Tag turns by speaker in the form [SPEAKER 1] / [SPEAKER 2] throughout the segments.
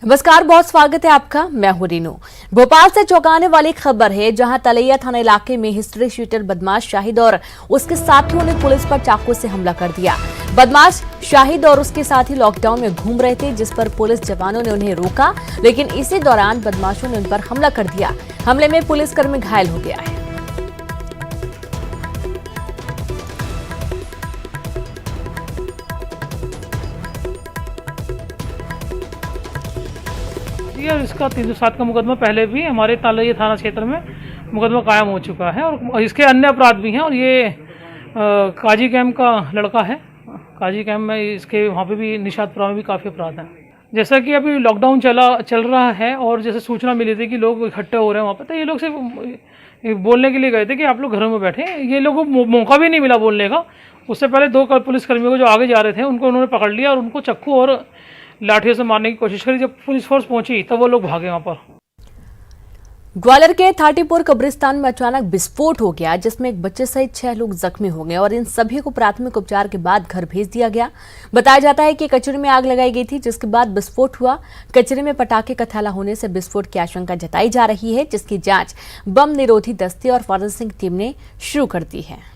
[SPEAKER 1] नमस्कार, बहुत स्वागत है आपका। मैं हूं रीनू। भोपाल से चौंकाने वाली खबर है, जहां तलैया थाना इलाके में हिस्ट्री शीटर बदमाश शाहिद और उसके साथियों ने पुलिस पर चाकू से हमला कर दिया। बदमाश शाहिद और उसके साथी लॉकडाउन में घूम रहे थे, जिस पर पुलिस जवानों ने उन्हें रोका, लेकिन इसी दौरान बदमाशों ने उन पर हमला कर दिया। हमले में पुलिसकर्मी घायल हो गया है।
[SPEAKER 2] इसका 307 का मुकदमा पहले भी हमारे तलैया थाना क्षेत्र में मुकदमा कायम हो चुका है और इसके अन्य अपराध भी हैं। और ये काजी कैम्प का लड़का है। काजी कैम्प में इसके वहाँ पे भी निशातपुरा में भी काफ़ी अपराध हैं। जैसा कि अभी लॉकडाउन चल रहा है और जैसे सूचना मिली थी कि लोग इकट्ठे हो रहे हैं वहाँ पर, तो ये लोग सिर्फ बोलने के लिए गए थे कि आप लोग घरों में बैठे। ये लोगों को मौका भी नहीं मिला बोलने का। उससे पहले 2 पुलिसकर्मियों को जो आगे जा रहे थे उनको उन्होंने पकड़ लिया और उनको चक्कू और लाठियों से मारने की कोशिश करी। जब पुलिस फोर्स पहुंची तब वो लोग भागे वहां पर।
[SPEAKER 1] ग्वालियर के थाटीपुर कब्रिस्तान में अचानक विस्फोट हो गया, जिसमें एक बच्चे सहित 6 लोग जख्मी हो गए और इन सभी को प्राथमिक उपचार के बाद घर भेज दिया गया। बताया जाता है कि कचरे में आग लगाई गई थी, जिसके बाद विस्फोट हुआ। कचरे में पटाखे का थैला होने से विस्फोट की आशंका जताई जा रही है, जिसकी जांच बम निरोधी दस्ते और फॉरेंसिक टीम ने शुरू कर दी है।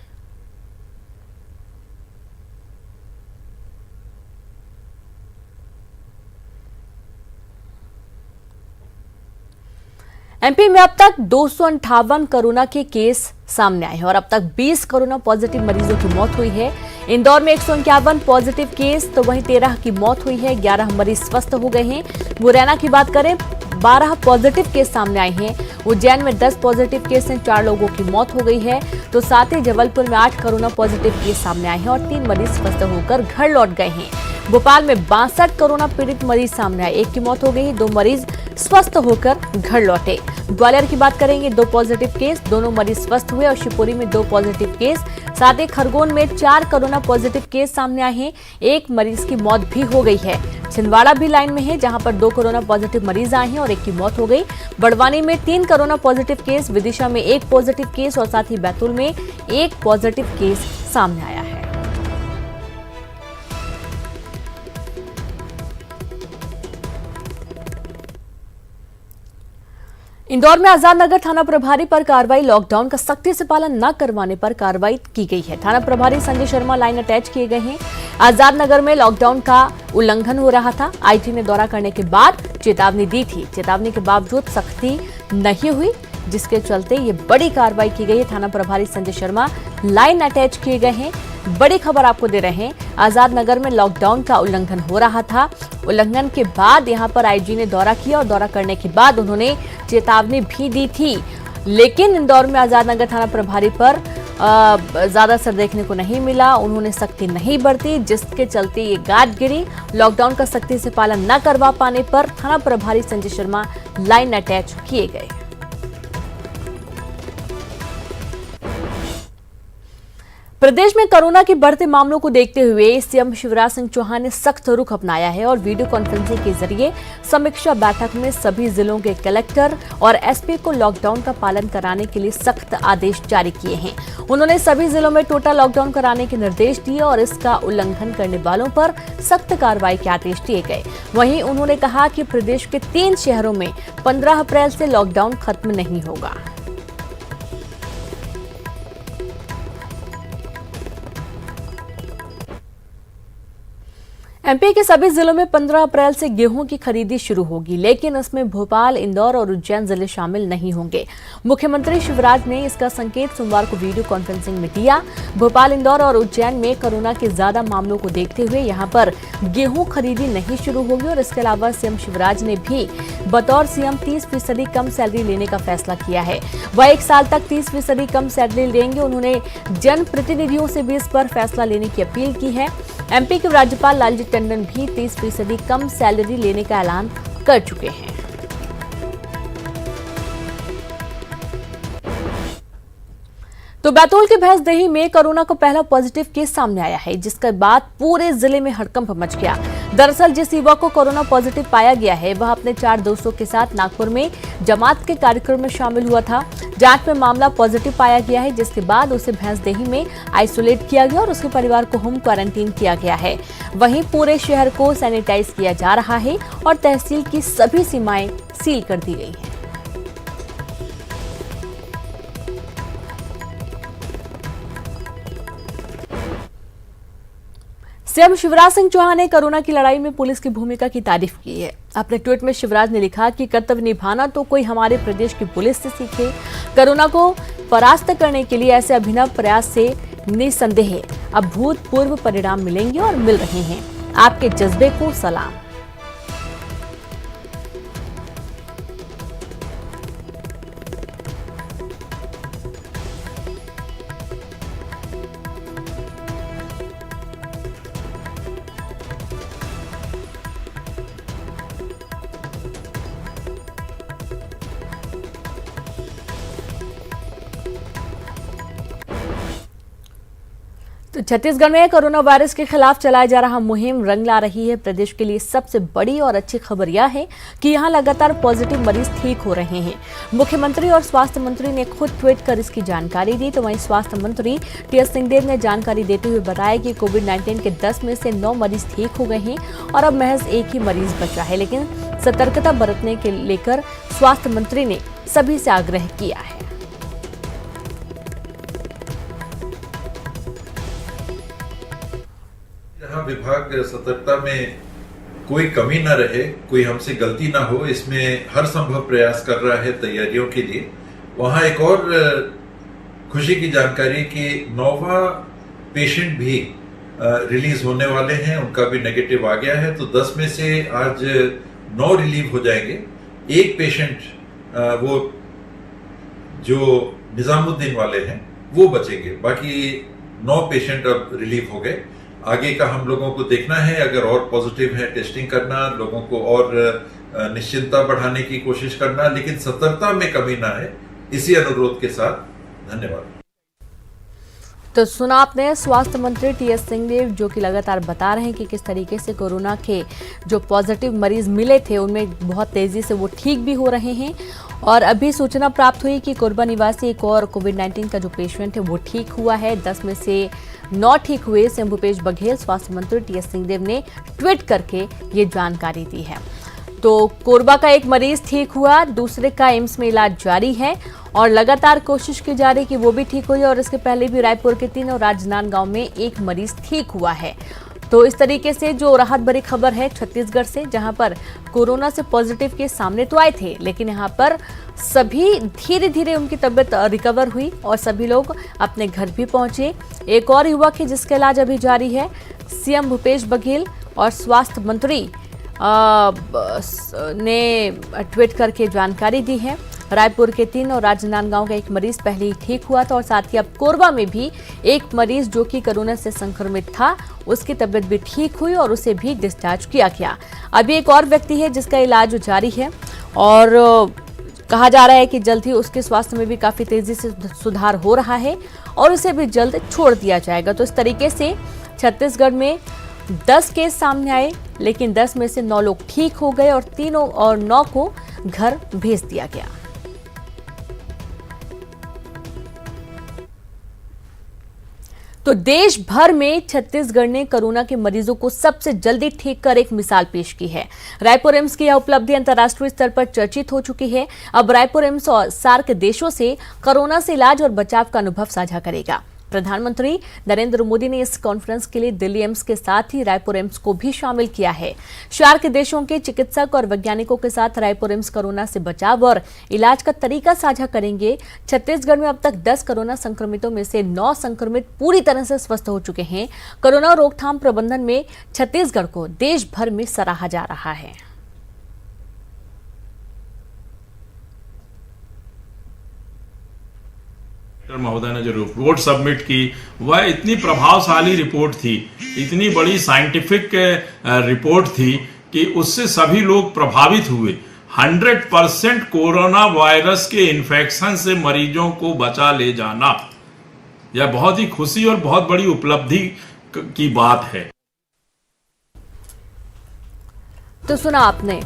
[SPEAKER 1] एमपी में अब तक 258 कोरोना के केस सामने आए हैं और अब तक 20 कोरोना पॉजिटिव मरीजों की मौत हुई है। इंदौर में 151 पॉजिटिव केस, तो वहीं 13 की मौत हुई है। 11 मरीज स्वस्थ हो गए हैं। मुरैना की बात करें, 12 पॉजिटिव केस सामने आए हैं। उज्जैन में 10 पॉजिटिव केस हैं, 4 लोगों की मौत हो गई है। तो साथ ही जबलपुर में 8 कोरोना पॉजिटिव केस सामने आए हैं और 3 मरीज स्वस्थ होकर घर लौट गए हैं। भोपाल में 62 कोरोना पीड़ित मरीज सामने आए, 1 की मौत हो गई, 2 मरीज स्वस्थ होकर घर लौटे। ग्वालियर की बात करेंगे, 2 पॉजिटिव केस, दोनों मरीज स्वस्थ हुए और शिवपुरी में 2 पॉजिटिव केस। साथ ही खरगोन में 4 कोरोना पॉजिटिव केस सामने आए हैं, 1 मरीज की मौत भी हो गई है। छिंदवाड़ा भी लाइन में है, जहां पर 2 कोरोना पॉजिटिव मरीज आए हैं और 1 की मौत हो गई। बड़वानी में 3 कोरोना पॉजिटिव केस, विदिशा में 1 पॉजिटिव केस और साथ ही बैतूल में 1 पॉजिटिव केस सामने आया है। इंदौर में आजाद नगर थाना प्रभारी पर कार्रवाई। लॉकडाउन का सख्ती से पालन न करवाने पर कार्रवाई की गई है। थाना प्रभारी संजय शर्मा लाइन अटैच किए गए हैं। आजाद नगर में लॉकडाउन का उल्लंघन हो रहा था। आईटी ने दौरा करने के बाद चेतावनी दी थी। चेतावनी के बावजूद सख्ती नहीं हुई, जिसके चलते ये बड़ी कार्रवाई की गई है। थाना प्रभारी संजय शर्मा लाइन अटैच किए गए हैं। बड़ी खबर आपको दे रहे हैं, आजाद नगर में लॉकडाउन का उल्लंघन हो रहा था। उल्लंघन के बाद यहां पर आईजी ने दौरा किया और दौरा करने के बाद उन्होंने चेतावनी भी दी थी। लेकिन इंदौर में आजाद नगर थाना प्रभारी पर ज्यादा असर देखने को नहीं मिला। उन्होंने सख्ती नहीं बरती, जिसके चलते ये गाज गिरी। लॉकडाउन का सख्ती से पालन न करवा पाने पर थाना प्रभारी संजय शर्मा लाइन अटैच किए गए। प्रदेश में कोरोना के बढ़ते मामलों को देखते हुए सीएम शिवराज सिंह चौहान ने सख्त रुख अपनाया है और वीडियो कॉन्फ्रेंसिंग के जरिए समीक्षा बैठक में सभी जिलों के कलेक्टर और एसपी को लॉकडाउन का पालन कराने के लिए सख्त आदेश जारी किए हैं। उन्होंने सभी जिलों में टोटल लॉकडाउन कराने के निर्देश दिए और इसका उल्लंघन करने वालों पर सख्त कार्रवाई के आदेश दिए गए। वहीं उन्होंने कहा कि प्रदेश के 3 शहरों में 15 अप्रैल से लॉकडाउन खत्म नहीं होगा। एमपी के सभी जिलों में 15 अप्रैल से गेहूं की खरीदी शुरू होगी, लेकिन इसमें भोपाल, इंदौर और उज्जैन जिले शामिल नहीं होंगे। मुख्यमंत्री शिवराज ने इसका संकेत सोमवार को वीडियो कॉन्फ्रेंसिंग में दिया। भोपाल, इंदौर और उज्जैन में कोरोना के ज्यादा मामलों को देखते हुए यहां पर गेहूं खरीदी नहीं शुरू होगी और इसके अलावा सीएम शिवराज ने भी बतौर सीएम 30% कम सैलरी लेने का फैसला किया है। वह 1 साल तक 30% कम सैलरी लेंगे। उन्होंने जनप्रतिनिधियों से भी इस पर फैसला लेने की अपील की है। एमपी के राज्यपाल लालजी टंडन भी 30% कम सैलरी लेने का ऐलान कर चुके हैं। तो बैतूल के भैंसदेही में कोरोना का पहला पॉजिटिव केस सामने आया है, जिसके बाद पूरे जिले में हड़कंप मच गया। दरअसल जिस युवक को कोरोना पॉजिटिव पाया गया है, वह अपने 4 दोस्तों के साथ नागपुर में जमात के कार्यक्रम में शामिल हुआ था। जांच में मामला पॉजिटिव पाया गया है, जिसके बाद उसे भैंसदेही में आइसोलेट किया गया और उसके परिवार को होम क्वारंटीन किया गया है। वहीं पूरे शहर को सैनिटाइज किया जा रहा है और तहसील की सभी सीमाएं सील कर दी गई हैं। सीएम शिवराज सिंह चौहान ने कोरोना की लड़ाई में पुलिस की भूमिका की तारीफ की है। अपने ट्वीट में शिवराज ने लिखा कि कर्तव्य निभाना तो कोई हमारे प्रदेश की पुलिस से सीखे। कोरोना को परास्त करने के लिए ऐसे अभिनव प्रयास से निसंदेह अभूतपूर्व परिणाम मिलेंगे और मिल रहे हैं। आपके जज्बे को सलाम। तो छत्तीसगढ़ में कोरोना वायरस के खिलाफ चलाया जा रहा मुहिम रंग ला रही है। प्रदेश के लिए सबसे बड़ी और अच्छी खबर यह है कि यहां लगातार पॉजिटिव मरीज ठीक हो रहे हैं। मुख्यमंत्री और स्वास्थ्य मंत्री ने खुद ट्वीट कर इसकी जानकारी दी। तो वहीं स्वास्थ्य मंत्री टीएस सिंहदेव ने जानकारी देते हुए बताया कि कोविड-19 के 10 में से 9 मरीज ठीक हो गए हैं और अब महज एक ही मरीज बचा है, लेकिन सतर्कता बरतने के लेकर स्वास्थ्य मंत्री ने सभी से आग्रह किया है।
[SPEAKER 3] विभाग सतर्कता में कोई कमी न रहे, कोई हमसे गलती ना हो, इसमें हर संभव प्रयास कर रहा है तैयारियों के लिए। वहां एक और खुशी की जानकारी कि 9वां पेशेंट भी रिलीज होने वाले हैं, उनका भी नेगेटिव आ गया है। तो 10 में से आज 9 रिलीव हो जाएंगे। एक पेशेंट वो जो निजामुद्दीन वाले हैं वो बचेंगे, बाकी 9 पेशेंट अब रिलीव हो गए। आगे का हम लोगों को देखना है, अगर और पॉजिटिव है टेस्टिंग करना, लोगों को और निश्चिंतता बढ़ाने की कोशिश करना, लेकिन सतर्कता में कमी ना है, इसी अनुरोध के साथ धन्यवाद।
[SPEAKER 1] तो सुना आपने स्वास्थ्य मंत्री टीएस सिंहदेव, जो कि लगातार बता रहे हैं कि किस तरीके से कोरोना के जो पॉजिटिव मरीज मिले थे उनमें बहुत तेजी से वो ठीक भी हो रहे हैं। और अभी सूचना प्राप्त हुई कि कोरबा निवासी एक और कोविड-19 का जो पेशेंट है वो ठीक हुआ है। 10 में से 9 ठीक हुए। सीएम भूपेश बघेल, स्वास्थ्य मंत्री टीएस सिंहदेव ने ट्वीट करके ये जानकारी दी है। तो कोरबा का एक मरीज ठीक हुआ, दूसरे का एम्स में इलाज जारी है और लगातार कोशिश की जा रही कि वो भी ठीक हो जाए। और इसके पहले भी रायपुर के 3 और राजनांदगांव में एक मरीज ठीक हुआ है। तो इस तरीके से जो राहत भरी खबर है छत्तीसगढ़ से, जहां पर कोरोना से पॉजिटिव केस सामने तो आए थे, लेकिन यहां पर सभी धीरे धीरे उनकी तबीयत रिकवर हुई और सभी लोग अपने घर भी पहुंचे। एक और युवक है जिसका इलाज अभी जारी है। सीएम भूपेश बघेल और स्वास्थ्य मंत्री ने ट्वीट करके जानकारी दी है। रायपुर के 3 और राजनांदगांव का एक मरीज पहले ही ठीक हुआ था और साथ ही अब कोरबा में भी एक मरीज जो कि कोरोना से संक्रमित था, उसकी तबीयत भी ठीक हुई और उसे भी डिस्चार्ज किया गया। अभी एक और व्यक्ति है जिसका इलाज जारी है और कहा जा रहा है कि जल्द ही उसके स्वास्थ्य में भी काफी तेजी से सुधार हो रहा है और उसे भी जल्द छोड़ दिया जाएगा। तो इस तरीके से छत्तीसगढ़ में 10 केस सामने आए, लेकिन 10 में से 9 लोग ठीक हो गए और 3 और 9 को घर भेज दिया गया। तो देश भर में छत्तीसगढ़ ने कोरोना के मरीजों को सबसे जल्दी ठीक कर एक मिसाल पेश की है। रायपुर एम्स की यह उपलब्धि अंतर्राष्ट्रीय स्तर पर चर्चित हो चुकी है। अब रायपुर एम्स और सार्क देशों से कोरोना से इलाज और बचाव का अनुभव साझा करेगा। प्रधानमंत्री नरेंद्र मोदी ने इस कॉन्फ्रेंस के लिए दिल्ली एम्स के साथ ही रायपुर एम्स को भी शामिल किया है। सार्क देशों के चिकित्सक और वैज्ञानिकों के साथ रायपुर एम्स कोरोना से बचाव और इलाज का तरीका साझा करेंगे। छत्तीसगढ़ में अब तक 10 कोरोना संक्रमितों में से 9 संक्रमित पूरी तरह से स्वस्थ हो चुके हैं। कोरोना रोकथाम प्रबंधन में छत्तीसगढ़ को देश भर में सराहा जा रहा है।
[SPEAKER 4] महोदय ने जो रिपोर्ट सबमिट की वह इतनी प्रभावशाली रिपोर्ट थी, इतनी बड़ी साइंटिफिक रिपोर्ट थी कि उससे सभी लोग प्रभावित हुए। 100% कोरोना वायरस के इन्फेक्शन से मरीजों को बचा ले जाना, यह बहुत ही खुशी और बहुत बड़ी उपलब्धि की बात है।
[SPEAKER 1] तो सुना आपने,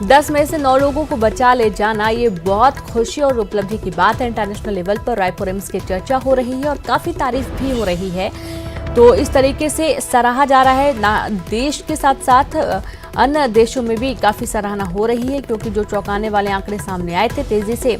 [SPEAKER 1] 10 में से 9 लोगों को बचा ले जाना, ये बहुत खुशी और उपलब्धि की बात है। इंटरनेशनल लेवल पर रायपुर एम्स की चर्चा हो रही है और काफी तारीफ भी हो रही है। तो इस तरीके से सराहा जा रहा है ना, देश के साथ साथ अन्य देशों में भी काफी सराहना हो रही है, क्योंकि जो चौंकाने वाले आंकड़े सामने आए थे, तेजी से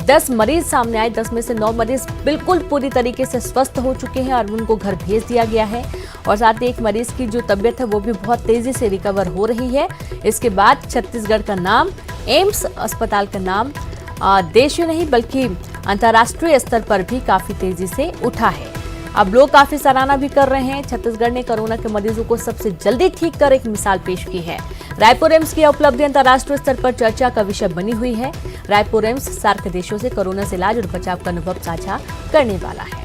[SPEAKER 1] 10 मरीज सामने आए, 10 में से 9 मरीज बिल्कुल पूरी तरीके से स्वस्थ हो चुके हैं और उनको घर भेज दिया गया है। और साथ ही एक मरीज की जो तबीयत है वो भी बहुत तेजी से रिकवर हो रही है। इसके बाद छत्तीसगढ़ का नाम, एम्स अस्पताल का नाम देश ही नहीं बल्कि अंतर्राष्ट्रीय स्तर पर भी काफी तेजी से उठा है। अब लोग काफी सराहना भी कर रहे हैं। छत्तीसगढ़ ने कोरोना के मरीजों को सबसे जल्दी ठीक कर एक मिसाल पेश की है। रायपुर एम्स की उपलब्धि अंतर्राष्ट्रीय स्तर पर चर्चा का विषय बनी हुई है। रायपुर एम्स सार्क देशों से कोरोना से इलाज और बचाव का अनुभव साझा करने वाला है।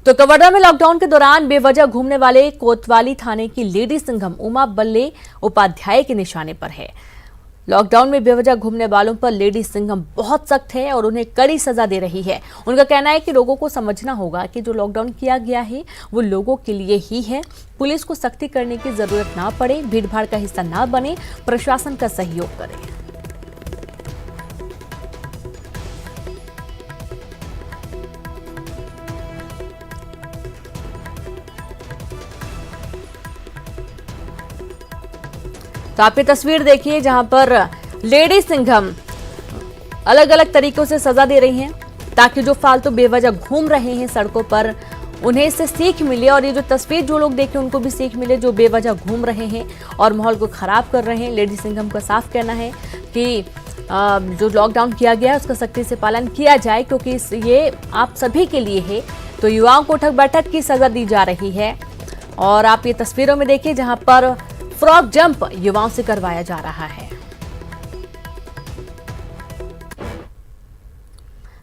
[SPEAKER 1] तो कवर्धा में लॉकडाउन के दौरान बेवजह घूमने वाले कोतवाली थाने की लेडी सिंघम उमा बल्ले उपाध्याय के निशाने पर है। लॉकडाउन में बेवजह घूमने वालों पर लेडी सिंघम बहुत सख्त है और उन्हें कड़ी सजा दे रही है। उनका कहना है कि लोगों को समझना होगा कि जो लॉकडाउन किया गया है वो लोगों के लिए ही है। पुलिस को सख्ती करने की जरूरत ना पड़े, भीड़भाड़ का हिस्सा ना बने, प्रशासन का सहयोग करें। तो आप ये तस्वीर देखिए जहां पर लेडी सिंघम अलग अलग तरीकों से सजा दे रही हैं ताकि जो फालतू बेवजह घूम रहे हैं सड़कों पर उन्हें इससे सीख मिले, और ये जो तस्वीर जो लोग देखें उनको भी सीख मिले जो बेवजह घूम रहे हैं और माहौल को खराब कर रहे हैं। लेडी सिंघम का साफ कहना है कि जो लॉकडाउन किया गया है उसका सख्ती से पालन किया जाए, क्योंकि ये आप सभी के लिए है। तो युवाओं को उठक बैठक की सजा दी जा रही है और आप ये तस्वीरों में देखिए जहां पर फ्रॉक जंप युवाओं से करवाया जा रहा है।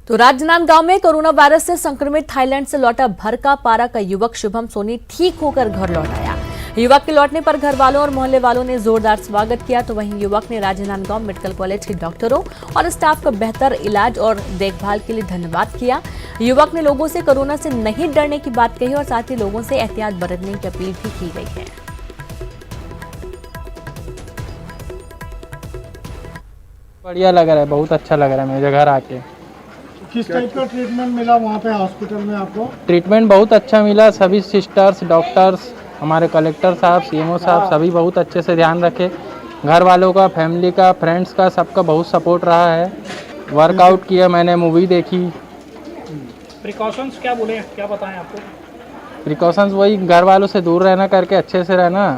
[SPEAKER 1] तो राजनांदगांव में कोरोना वायरस से संक्रमित थाईलैंड से लौटा भरका पारा का युवक शुभम सोनी ठीक होकर घर लौट आया। युवक के लौटने पर घर वालों और मोहल्ले वालों ने जोरदार स्वागत किया। तो वहीं युवक ने राजनांदगांव मेडिकल कॉलेज के डॉक्टरों और स्टाफ का बेहतर इलाज और देखभाल के लिए धन्यवाद किया। युवक ने लोगों से कोरोना से नहीं डरने की बात कही और साथ ही लोगों से एहतियात बरतने की अपील भी की गई है।
[SPEAKER 5] बढ़िया लग रहा है, बहुत अच्छा लग रहा है मेरे घर आके।
[SPEAKER 6] किस टाइप का ट्रीटमेंट मिला वहाँ पे हॉस्पिटल में आपको?
[SPEAKER 5] ट्रीटमेंट बहुत अच्छा मिला। सभी सिस्टर्स, डॉक्टर्स, हमारे कलेक्टर साहब, सीएमओ साहब सभी बहुत अच्छे से ध्यान रखे। घर वालों का, फैमिली का, फ्रेंड्स का, सबका बहुत सपोर्ट रहा है। वर्कआउट किया मैंने, मूवी देखी।
[SPEAKER 2] प्रिकॉशंस क्या बोले, क्या बताएं आपको?
[SPEAKER 5] प्रिकॉशंस वही घर वालों से दूर रहना करके अच्छे से रहना।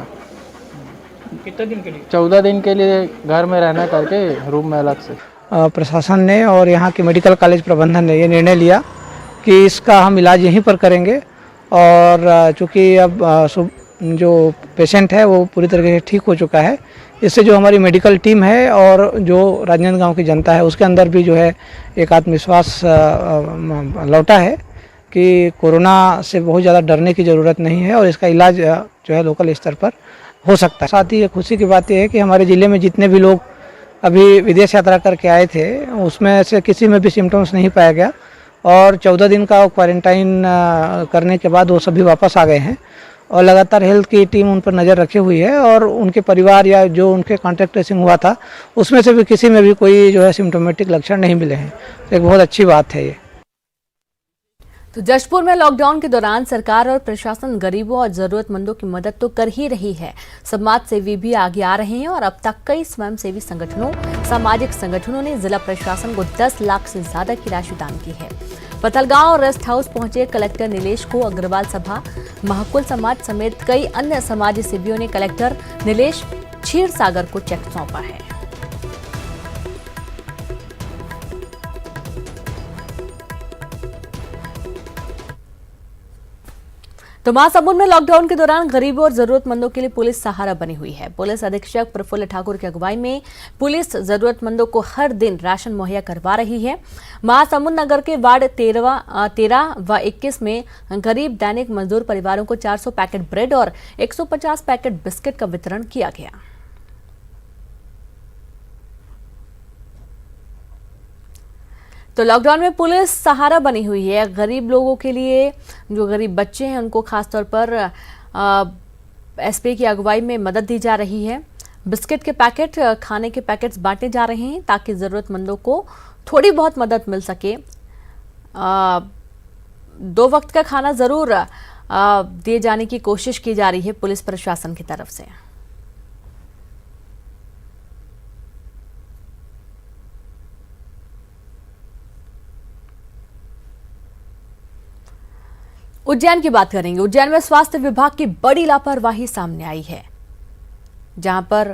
[SPEAKER 2] कितने दिन के लिए?
[SPEAKER 5] 14 दिन के लिए घर में रहना करके रूम में अलग से।
[SPEAKER 6] प्रशासन ने और यहाँ के मेडिकल कॉलेज प्रबंधन ने ये निर्णय लिया कि इसका हम इलाज यहीं पर करेंगे और चूँकि अब जो पेशेंट है वो पूरी तरीके से ठीक हो चुका है, इससे जो हमारी मेडिकल टीम है और जो राजनांदगांव की जनता है उसके अंदर भी जो है एक आत्मविश्वास लौटा है कि कोरोना से बहुत ज़्यादा डरने की ज़रूरत नहीं है और इसका इलाज जो है लोकल स्तर पर हो सकता है। साथ ही खुशी की बात यह है कि हमारे ज़िले में जितने भी लोग अभी विदेश यात्रा करके आए थे उसमें से किसी में भी सिम्टम्स नहीं पाया गया और 14 दिन का क्वारंटाइन करने के बाद वो सभी वापस आ गए हैं और लगातार हेल्थ की टीम उन पर नज़र रखे हुई है और उनके परिवार या जो उनके कॉन्टैक्ट ट्रेसिंग हुआ था उसमें से भी किसी में भी कोई जो है सिम्टोमेटिक लक्षण नहीं मिले हैं। तो एक बहुत अच्छी बात है ये।
[SPEAKER 1] तो जशपुर में लॉकडाउन के दौरान सरकार और प्रशासन गरीबों और जरूरतमंदों की मदद तो कर ही रही है, समाज सेवी भी आगे आ रहे हैं और अब तक कई स्वयंसेवी संगठनों, सामाजिक संगठनों ने जिला प्रशासन को 10 लाख से ज्यादा की राशि दान की है। पथलगांव रेस्ट हाउस पहुंचे कलेक्टर नीलेश को अग्रवाल सभा, महाकुल समाज समेत कई अन्य समाज सेवियों ने कलेक्टर नीलेश क्षीरसागर को चेक सौंपा है। तो महासमुंद में लॉकडाउन के दौरान गरीबों और जरूरतमंदों के लिए पुलिस सहारा बनी हुई है। पुलिस अधीक्षक प्रफुल्ल ठाकुर की अगुवाई में पुलिस जरूरतमंदों को हर दिन राशन मुहैया करवा रही है। महासमुंद नगर के वार्ड 13 व 21 में गरीब दैनिक मजदूर परिवारों को 400 पैकेट ब्रेड और 150 पैकेट बिस्किट का वितरण किया गया। तो तो लॉकडाउन में पुलिस सहारा बनी हुई है गरीब लोगों के लिए। जो गरीब बच्चे हैं उनको खासतौर पर एसपी की अगुवाई में मदद दी जा रही है। बिस्किट के पैकेट, खाने के पैकेट्स बांटे जा रहे हैं ताकि ज़रूरतमंदों को थोड़ी बहुत मदद मिल सके। 2 वक्त का खाना ज़रूर दिए जाने की कोशिश की जा रही है पुलिस प्रशासन की तरफ से। उज्जैन की बात करेंगे। उज्जैन में स्वास्थ्य विभाग की बड़ी लापरवाही सामने आई है, जहां पर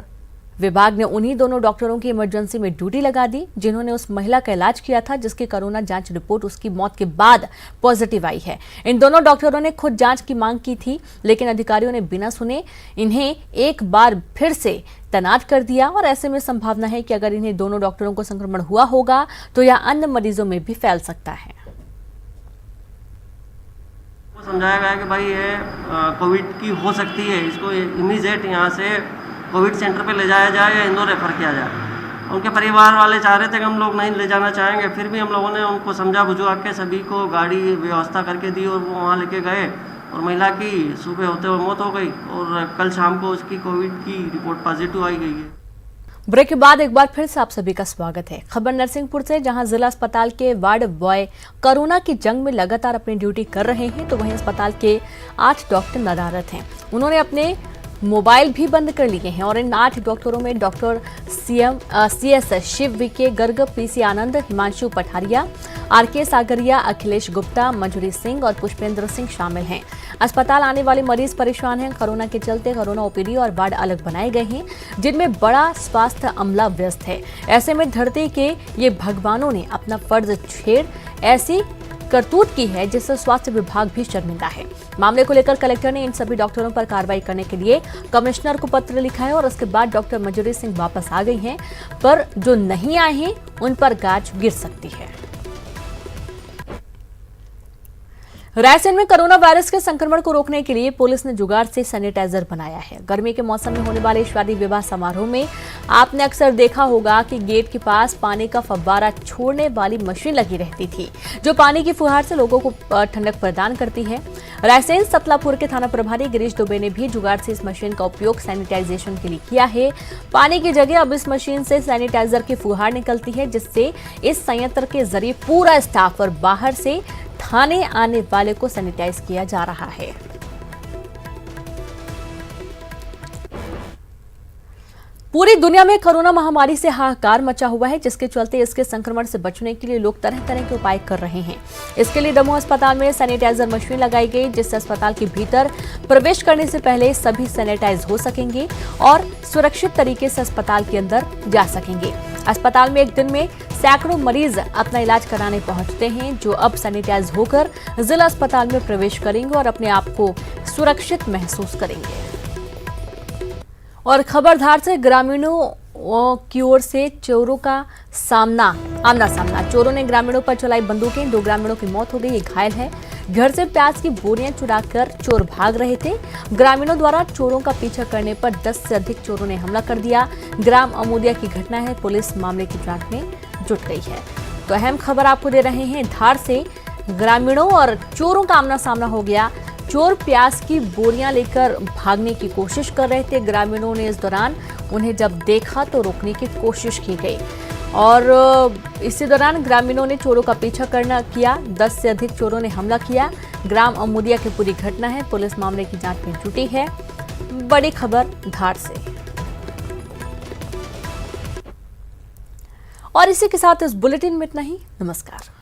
[SPEAKER 1] विभाग ने उन्हीं दोनों डॉक्टरों की इमरजेंसी में ड्यूटी लगा दी जिन्होंने उस महिला का इलाज किया था जिसकी कोरोना जांच रिपोर्ट उसकी मौत के बाद पॉजिटिव आई है। इन दोनों डॉक्टरों ने खुद जांच की मांग की थी, लेकिन अधिकारियों ने बिना सुने इन्हें एक बार फिर से तैनात कर दिया और ऐसे में संभावना है कि अगर इन्हें दोनों डॉक्टरों को संक्रमण हुआ होगा तो यह अन्य मरीजों में भी फैल सकता है।
[SPEAKER 7] समझाया गया कि भाई ये कोविड की हो सकती है, इसको इमीडिएट यहाँ से कोविड सेंटर पे ले जाया जाए या इंदौर रेफर किया जाए। उनके परिवार वाले चाह रहे थे कि हम लोग नहीं ले जाना चाहेंगे, फिर भी हम लोगों ने उनको समझा बुझा के सभी को गाड़ी व्यवस्था करके दी और वो वहाँ लेके गए और महिला की सुबह होते हुए मौत हो गई और कल शाम को उसकी कोविड की रिपोर्ट पॉजिटिव आई गई है।
[SPEAKER 1] ब्रेक के बाद एक बार फिर से आप सभी का स्वागत है। खबर नरसिंहपुर से, जहां जिला अस्पताल के वार्ड बॉय कोरोना की जंग में लगातार अपनी ड्यूटी कर रहे हैं, तो वहीं अस्पताल के 8 डॉक्टर नदारत हैं। उन्होंने अपने मोबाइल भी बंद कर लिए हैं और इन 8 डॉक्टरों में डॉक्टर CS शिव विके गर्ग, PC आनंद, हिमांशु पठारिया, RK सागरिया, अखिलेश गुप्ता, मंजूरी सिंह और पुष्पेंद्र सिंह शामिल हैं। अस्पताल आने वाले मरीज परेशान हैं। कोरोना के चलते कोरोना OPD और वार्ड अलग बनाए गए हैं जिनमें बड़ा स्वास्थ्य अमला व्यस्त है। ऐसे में धरती के ये भगवानों ने अपना फर्ज छेड़ ऐसी करतूत की है जिससे स्वास्थ्य विभाग भी शर्मिंदा है। मामले को लेकर कलेक्टर ने इन सभी डॉक्टरों पर कार्रवाई करने के लिए कमिश्नर को पत्र लिखा है और उसके बाद डॉक्टर मंजूरी सिंह वापस आ गई हैं, पर जो नहीं आए हैं उन पर गाज गिर सकती है। रायसेन में कोरोना वायरस के संक्रमण को रोकने के लिए पुलिस ने जुगाड़ से सैनिटाइजर बनाया है। गर्मी के मौसम में होने वाले शादी विवाह समारोह में आपने अक्सर देखा होगा कि गेट के पास पानी का फव्वारा छोड़ने वाली मशीन लगी रहती थी, जो पानी की फुहार से लोगों को ठंडक प्रदान करती है। रायसेन सतलापुर के थाना प्रभारी गिरीश दुबे ने भी जुगाड़ से इस मशीन का उपयोग सैनिटाइजेशन के लिए किया है। पानी की जगह अब इस मशीन से सैनिटाइजर की फुहार निकलती है, जिससे इस संयंत्र के जरिए पूरा स्टाफ और बाहर से थाने आने वाले को सैनिटाइज किया जा रहा है। पूरी दुनिया में कोरोना महामारी से हाहाकार मचा हुआ है, जिसके चलते इसके संक्रमण से बचने के लिए लोग तरह तरह के उपाय कर रहे हैं। इसके लिए दमोह अस्पताल में सैनिटाइजर मशीन लगाई गई, जिससे अस्पताल के भीतर प्रवेश करने से पहले सभी सैनिटाइज हो सकेंगे और सुरक्षित तरीके से अस्पताल के अंदर जा सकेंगे। अस्पताल में एक दिन में सैकड़ों मरीज अपना इलाज कराने पहुंचते हैं, जो अब सैनिटाइज होकर जिला अस्पताल में प्रवेश करेंगे और अपने आप को सुरक्षित महसूस करेंगे। और खबरदार से ग्रामीणों की ओर से चोरों का आमना सामना। चोरों ने ग्रामीणों पर चलाई बंदूकें, 2 ग्रामीणों की मौत हो गई, एक घायल है। घर से प्याज की बोरियां चुराकर चोर भाग रहे थे। ग्रामीणों द्वारा चोरों का पीछा करने पर 10 से अधिक चोरों ने हमला कर दिया। ग्राम अमूदिया की घटना है, पुलिस मामले की जांच में जुट गई है। तो अहम खबर आपको दे रहे हैं, धार से ग्रामीणों और चोरों का आमना सामना हो गया। चोर प्याज की बोरियां लेकर भागने की कोशिश कर रहे थे। ग्रामीणों ने इस दौरान उन्हें जब देखा तो रोकने की कोशिश की गई और इसी दौरान ग्रामीणों ने चोरों का पीछा किया। 10 से अधिक चोरों ने हमला किया। ग्राम अमूदिया की पूरी घटना है, पुलिस मामले की जांच में जुटी है। बड़ी खबर धार से। और इसी के साथ इस बुलेटिन में इतना ही। नमस्कार।